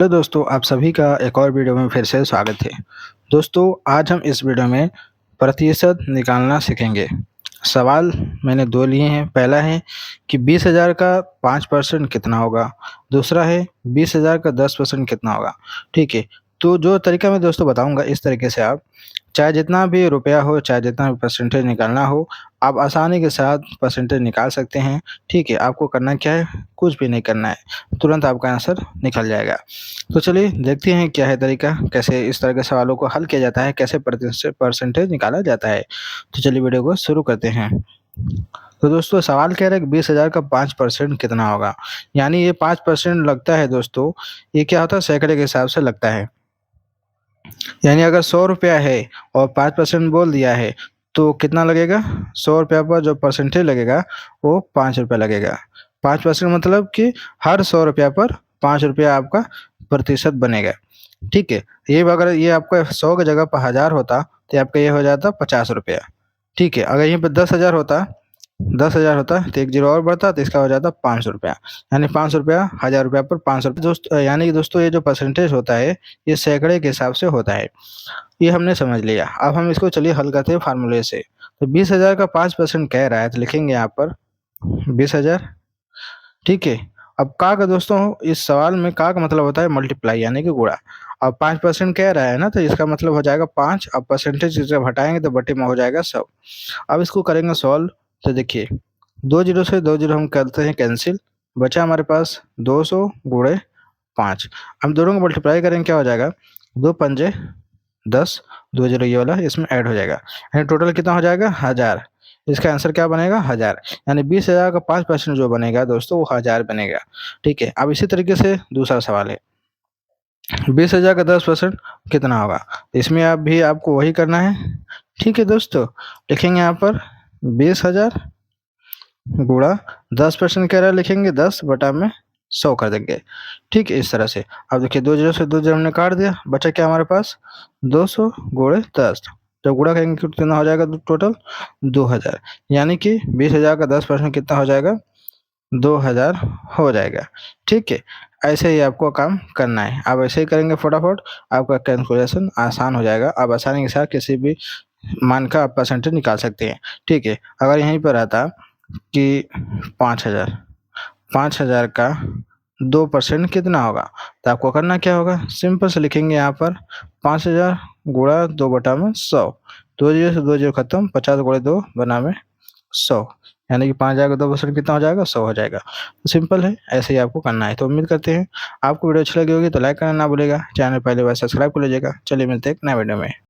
Hello दोस्तों, आप सभी का एक और वीडियो में फिर से स्वागत है। दोस्तों, आज हम इस वीडियो में प्रतिशत निकालना सीखेंगे। सवाल मैंने 2 लिए हैं। पहला है कि 20,000 का 5% कितना होगा? दूसरा है 20,000 का 10% कितना होगा? ठीक है, तो जो तरीका मैं दोस्तों बताऊँगा, इस तरीके से आप चाहे जितना भी रुपया हो, चाहे जितना भी परसेंटेज निकालना हो, आप आसानी के साथ परसेंटेज निकाल सकते हैं। ठीक है, आपको करना क्या है? कुछ भी नहीं करना है, तुरंत आपका आंसर निकल जाएगा। तो चलिए देखते हैं क्या है तरीका, कैसे इस तरह के सवालों को हल किया जाता है, कैसे प्रतिशत परसेंटेज निकाला जाता है। तो चलिए वीडियो को शुरू करते हैं। तो दोस्तों, सवाल कह रहा है कि 20,000 का 5% कितना होगा? यानी ये 5% लगता है दोस्तों, ये क्या होता है, सैकड़े के हिसाब से लगता है। यानी अगर 100 रुपया है और 5% बोल दिया है, तो कितना लगेगा? 100 रुपया पर जो परसेंटेज लगेगा वो 5 रुपया लगेगा। 5% मतलब कि हर 100 रुपया पर 5 रुपया आपका प्रतिशत बनेगा। ठीक है? ये अगर ये आपका 100 की जगह पर 1000 होता, तो आपका ये हो जाता 50 रुपया। ठीक है? अगर यहीं पे 10,000 होता तो 1 ज़ीरो और बढ़ता, तो इसका हो जाता 500 रुपया। यानी 500 रुपया, 1000 रुपया पर 500 रुपये यानी कि दोस्तों, ये जो परसेंटेज होता है, ये सैकड़े के हिसाब से होता है। ये हमने समझ लिया। अब हम इसको चलिए हल करते हैं फ़ॉर्मूले से। तो 20,000 का 5% कह रहा है, तो लिखेंगे यहाँ पर 20,000। ठीक है? अब का दोस्तों, इस सवाल में का मतलब होता है मल्टीप्लाई, यानी कि गुणा। अब 5% कह रहा है ना, तो इसका मतलब हो जाएगा 5। अब परसेंटेज जब हटाएँगे तो बटे में हो जाएगा 100। अब इसको करेंगे सॉल्व। तो देखिए, 2 ज़ीरो से 2 ज़ीरो हम करते हैं कैंसिल, बचा हमारे पास 200 गुणे 5। हम दोनों को मल्टीप्लाई करेंगे, क्या हो जाएगा? 2 पंजे 10, 2 ज़ीरो ये वाला इसमें ऐड हो जाएगा। यानी टोटल कितना हो जाएगा? 1000। इसका आंसर क्या बनेगा? 1000। यानी 20,000 का 5% जो बनेगा दोस्तों, वो 1000 बनेगा। ठीक है? अब इसी तरीके से दूसरा सवाल है, 20,000 का 10% कितना होगा? इसमें आपको वही करना है। ठीक है दोस्तों, लिखेंगे यहाँ पर 20,000 गुणा 10% कह रहा है, लिखेंगे 10 बटा में 100 कर देंगे। ठीक है, इस तरह से। अब देखिए, 2 ज़ीरो से 2 ज़ीरो हमने काट दिया, बचा क्या हमारे पास? 200 गुणे 10। जब गुणा करेंगे तो कितना हो जाएगा टोटल? 2000। यानी कि 20,000 का 10% कितना हो जाएगा? 2000 हो जाएगा। ठीक है? ऐसे ही आपको काम करना है। आप ऐसे ही करेंगे फटाफट, आपका कैलकुलेशन आसान हो जाएगा। आप आसानी के साथ किसी भी मान का आप परसेंटेज निकाल सकते हैं। ठीक है? अगर यहीं पर आता कि 5000, 5000 का 2% कितना होगा? तो आपको करना क्या होगा? सिंपल से लिखेंगे यहाँ पर 5000 गुणा 2 बटा में 100। 2 ज़ीरो से 2 ज़ीरो खत्म, 50 गुणे 2 बना में 100। यानी कि 5000 का 2% कितना हो जाएगा? 100 हो जाएगा। तो सिंपल है, ऐसे ही आपको करना है। तो उम्मीद करते हैं आपको वीडियो अच्छी लगी होगी, तो लाइक करना ना भूलिएगा। चैनल पहली बार सब्सक्राइब कर लीजिएगा। चलिए मिलते हैं एक नए वीडियो में।